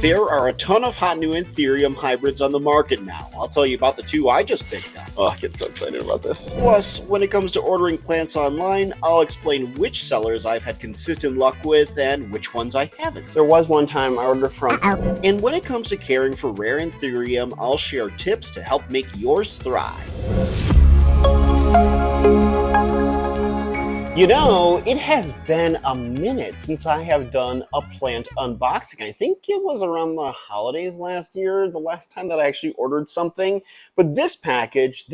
There are a ton of hot new Anthurium hybrids on the market now. I'll tell you about the two I just picked up. Oh, I get so excited about this. Plus, when it comes to ordering plants online, I'll explain which sellers I've had consistent luck with and which ones I haven't. There was one time I ordered from. And when it comes to caring for rare Anthurium, I'll share tips to help make yours thrive. You know, it has been a minute since I have done a plant unboxing. I think it was around the holidays last year, the last time that I actually ordered something. But this package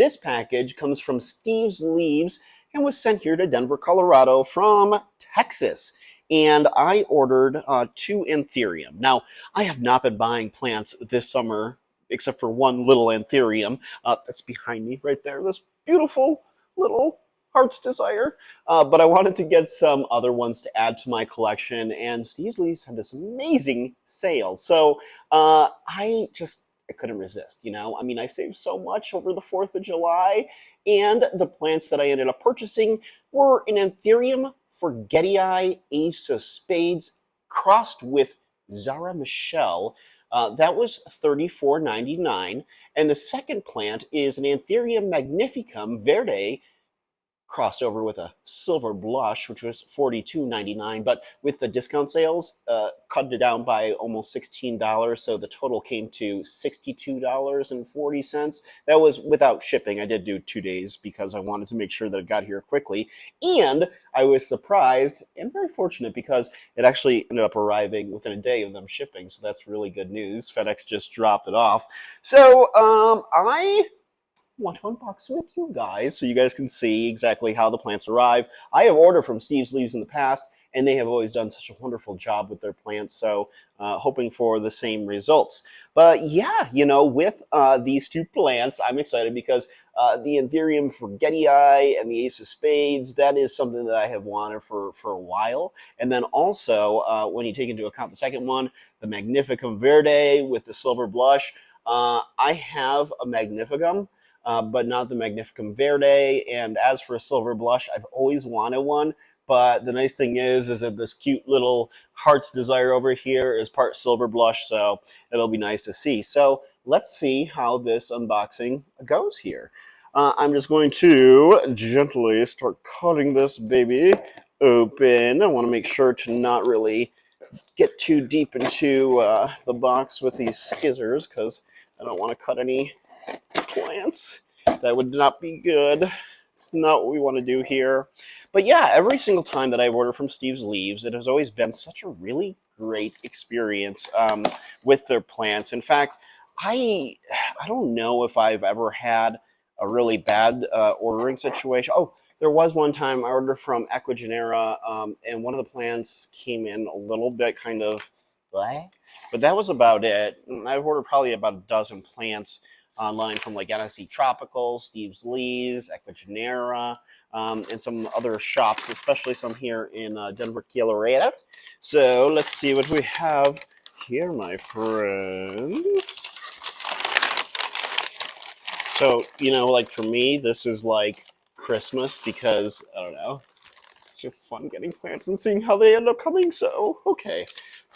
comes from Steve's Leaves and was sent here to Denver, Colorado from Texas. And I ordered 2 Anthurium. Now, I have not been buying plants this summer, except for one little Anthurium. That's behind me right there, this beautiful little heart's desire, but I wanted to get some other ones to add to my collection, and Steve's Leaves had this amazing sale, so I couldn't resist, you know? I mean, I saved so much over the 4th of July, and the plants that I ended up purchasing were an Anthurium forgetii Ace of Spades crossed with Zara Michelle. That was $34.99, and the second plant is an Anthurium magnificum verde crossed over with a silver blush, which was $42.99, but with the discount sales, cut it down by almost $16, so the total came to $62.40. That was without shipping. I did do 2 days because I wanted to make sure that it got here quickly, and I was surprised and very fortunate because it actually ended up arriving within a day of them shipping, so that's really good news. FedEx just dropped it off. So I want to unbox with you guys so you guys can see exactly how the plants arrive. I have ordered from Steve's Leaves in the past, and they have always done such a wonderful job with their plants, so hoping for the same results. But yeah, you know, with these 2 plants, I'm excited because the Anthurium forgetii and the Ace of Spades, that is something that I have wanted for a while. And then also, when you take into account the second one, the Magnificum Verde with the silver blush, I have a Magnificum, but not the Magnificum Verde. And as for a silver blush, I've always wanted one. But the nice thing is that this cute little heart's desire over here is part silver blush, so it'll be nice to see. So let's see how this unboxing goes here. I'm just going to gently start cutting this baby open. I want to make sure to not really get too deep into the box with these scissors because I don't want to cut any plants. That would not be good. It's not what we want to do here. But yeah, every single time that I've ordered from Steve's Leaves, it has always been such a really great experience with their plants. In fact, I don't know if I've ever had a really bad ordering situation. Oh, there was one time I ordered from Equigenera, and one of the plants came in a little bit kind of blah, but that was about it. I've ordered probably about a dozen plants online from like NSC Tropical, Steve's Leaves, Equigenera, and some other shops, especially some here in Denver, Colorado. So let's see what we have here, my friends. So, you know, like for me, this is like Christmas because, I don't know, it's just fun getting plants and seeing how they end up coming. So, okay.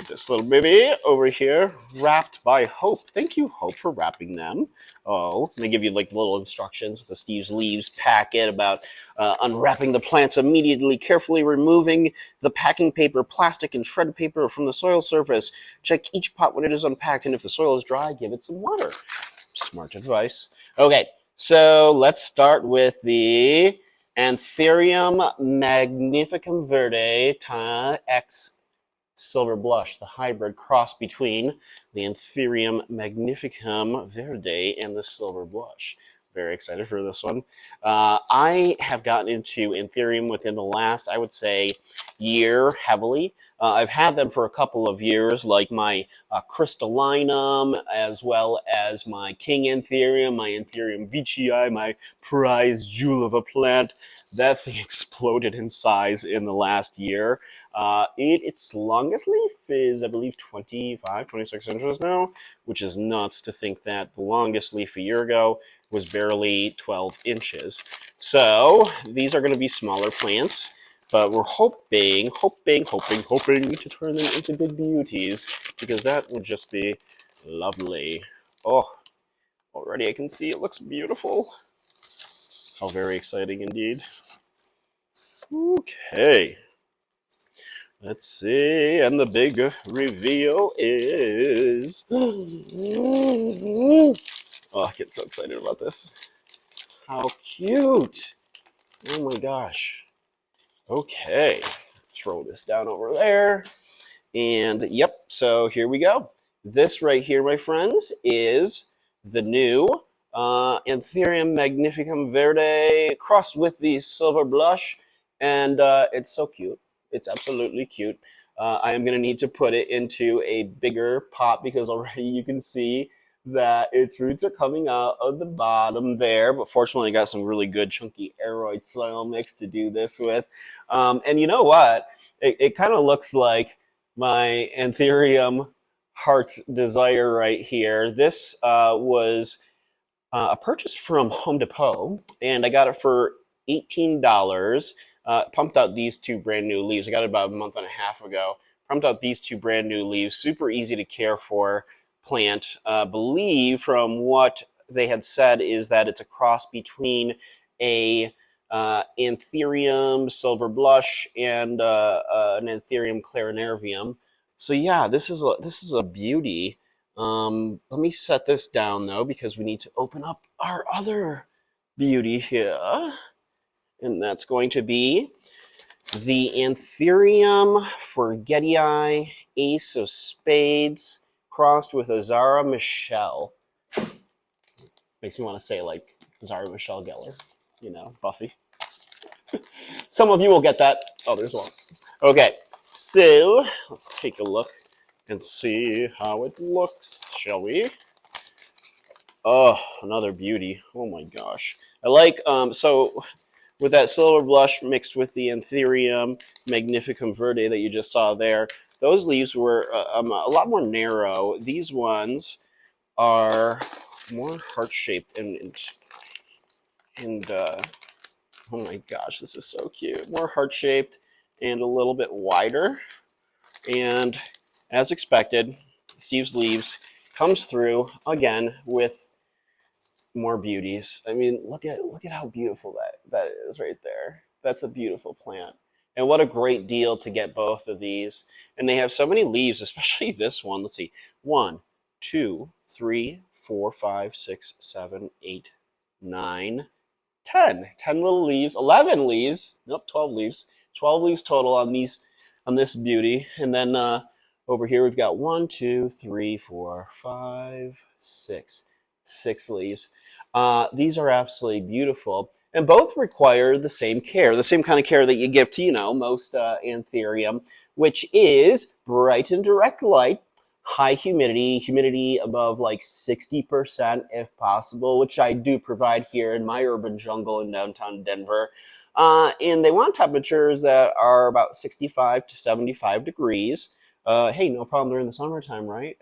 This little baby over here, wrapped by Hope. Thank you, Hope, for wrapping them. Oh, they give you like little instructions with the Steve's Leaves packet about unwrapping the plants immediately, carefully removing the packing paper, plastic, and shredded paper from the soil surface. Check each pot when it is unpacked, and if the soil is dry, give it some water. Smart advice. Okay, so let's start with the Anthurium Magnificum Verde X Silver Blush, the hybrid cross between the Anthurium Magnificum Verde and the Silver Blush. Very excited for this one. I have gotten into Anthurium within the last, I would say, year heavily. I've had them for a couple of years, like my Crystallinum, as well as my King Anthurium, my Anthurium Vicii, my prized jewel of a plant. That thing exploded in size in the last year. Its longest leaf is, I believe, 26 inches now, which is nuts to think that the longest leaf a year ago was barely 12 inches. So these are going to be smaller plants. But we're hoping to turn them into big beauties. because that would just be lovely. Oh, already I can see it looks beautiful. How very exciting indeed. Okay. Let's see, and the big reveal is... Oh, I get so excited about this. How cute. Oh my gosh. Okay, throw this down over there. And yep, so here we go. This right here, my friends, is the new Anthurium Magnificum Verde crossed with the silver blush. And it's so cute. It's absolutely cute. I am going to need to put it into a bigger pot because already you can see that its roots are coming out of the bottom there. But fortunately, I got some really good chunky aeroid soil mix to do this with. And you know what? It kind of looks like my Anthurium Heart's Desire right here. This was a purchase from Home Depot, and I got it for $18. Pumped out these two brand new leaves. I got it about a month and a half ago. Pumped out these two brand new leaves. Super easy to care for plant. Believe from what they had said is that it's a cross between a Anthurium Silver Blush and an Anthurium Clarinervium. So yeah, this is a beauty. Let me set this down though because we need to open up our other beauty here, and that's going to be the Anthurium Forgetii Ace of Spades crossed with a Zara Michelle. Makes me want to say like Zara Michelle Gellar, you know, Buffy. Some of you will get that, others won't. Okay, so let's take a look and see how it looks, shall we? Oh, another beauty. Oh my gosh. I like, so with that silver blush mixed with the Anthurium Magnificum Verde that you just saw there, those leaves were a lot more narrow. These ones are more heart-shaped and oh my gosh, this is so cute. More heart-shaped and a little bit wider. And as expected, Steve's Leaves comes through again with more beauties. I mean, look at how beautiful that is right there. That's a beautiful plant. And what a great deal to get both of these. And they have so many leaves, especially this one. Let's see. 1, 2, 3, 4, 5, 6, 7, 8, 9, 10. 10 little leaves, 11 leaves. Nope, 12 leaves. 12 leaves total on this beauty. And then over here we've got 1, 2, 3, 4, 5, 6. 6 leaves. These are absolutely beautiful. And both require the same care, the same kind of care that you give to, you know, most Anthurium, which is bright and direct light, high humidity above like 60% if possible, which I do provide here in my urban jungle in downtown Denver. And they want temperatures that are about 65 to 75 degrees. Hey, no problem during the summertime, right?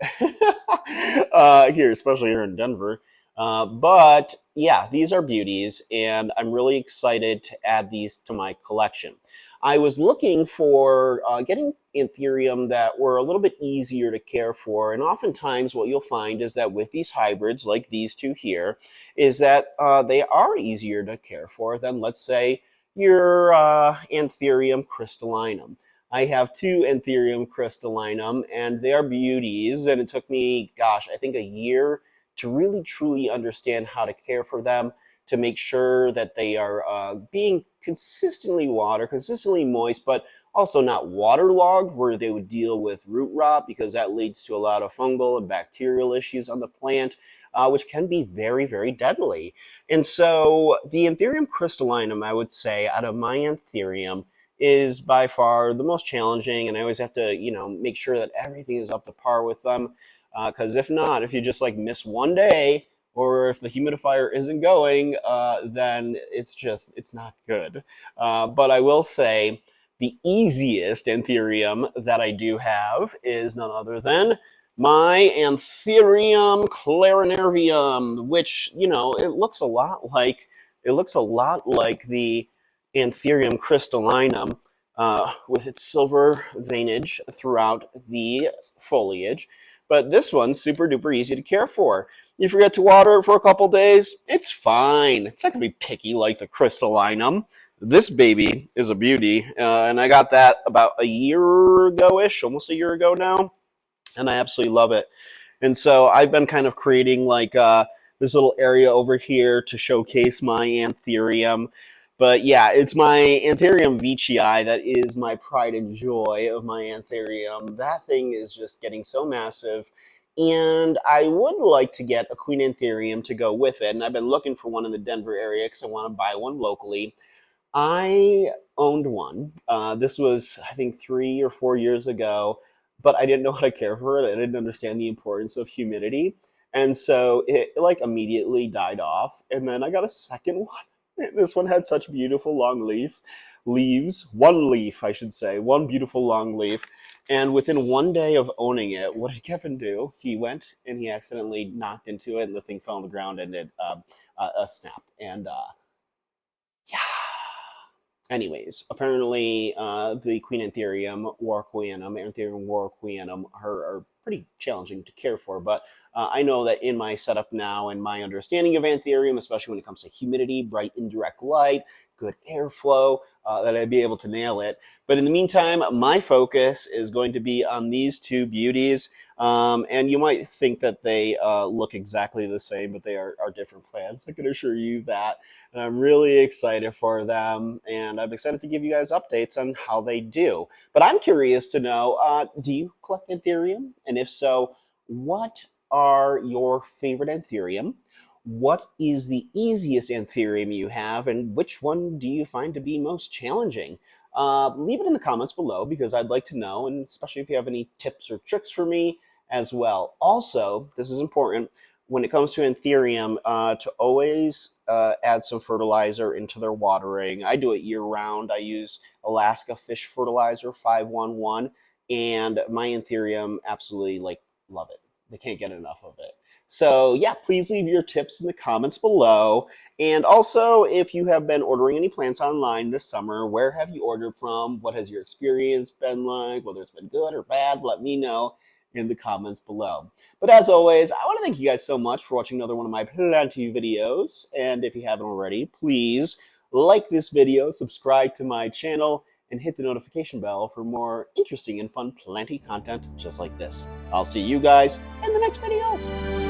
Here, especially here in Denver. But yeah, these are beauties, and I'm really excited to add these to my collection. I was looking for getting Anthurium that were a little bit easier to care for, and oftentimes what you'll find is that with these hybrids, like these two here, is that they are easier to care for than, let's say, your Anthurium crystallinum. I have 2 Anthurium crystallinum, and they are beauties, and it took me, gosh, I think a year to really truly understand how to care for them, to make sure that they are being consistently moist, but also not waterlogged, where they would deal with root rot, because that leads to a lot of fungal and bacterial issues on the plant, which can be very, very deadly. And so the Anthurium crystallinum, I would say, out of my Anthurium, is by far the most challenging, and I always have to, you know, make sure that everything is up to par with them. Because if not, if you just like miss one day, or if the humidifier isn't going, then it's not good. But I will say the easiest Anthurium that I do have is none other than my Anthurium Clarinervium, which, you know, it looks a lot like the Anthurium crystallinum. with its silver veinage throughout the foliage. But this one's super duper easy to care for. You forget to water it for a couple days, it's fine. It's not going to be picky like the crystallinum. This baby is a beauty, and I got that about a year ago-ish, almost a year ago now, and I absolutely love it. And so I've been kind of creating like this little area over here to showcase my Anthurium. But yeah, it's my Anthurium Veitchii that is my pride and joy of my Anthurium. That thing is just getting so massive. And I would like to get a Queen Anthurium to go with it. And I've been looking for one in the Denver area because I want to buy one locally. I owned one. This was, I think, 3 or 4 years ago, but I didn't know how to care for it. I didn't understand the importance of humidity. And so it like immediately died off. And then I got a second one. This one had such beautiful long leaves, one leaf, I should say, one beautiful long leaf. And within one day of owning it, what did Kevin do? He went and he accidentally knocked into it, and the thing fell on the ground and it snapped. And yeah. Anyways, apparently the Queen Anthurium warqueanum are pretty challenging to care for, but I know that in my setup now and my understanding of Anthurium, especially when it comes to humidity, bright indirect light, good airflow, that I'd be able to nail it. But in the meantime, my focus is going to be on these two beauties. And you might think that they look exactly the same, but they are different plants. I can assure you that. And I'm really excited for them. And I'm excited to give you guys updates on how they do. But I'm curious to know, do you collect Anthurium? And if so, what are your favorite Anthurium? What is the easiest Anthurium you have? And which one do you find to be most challenging? Leave it in the comments below because I'd like to know, and especially if you have any tips or tricks for me as well. Also, this is important when it comes to Anthurium, to always add some fertilizer into their watering. I do it year round. I use Alaska Fish Fertilizer 511, and my Anthurium absolutely love it. They can't get enough of it. So yeah, please leave your tips in the comments below. And also, if you have been ordering any plants online this summer, where have you ordered from? What has your experience been like? Whether it's been good or bad, let me know in the comments below. But as always, I want to thank you guys so much for watching another one of my planty videos. And if you haven't already, please like this video, subscribe to my channel, and hit the notification bell for more interesting and fun planty content just like this. I'll see you guys in the next video.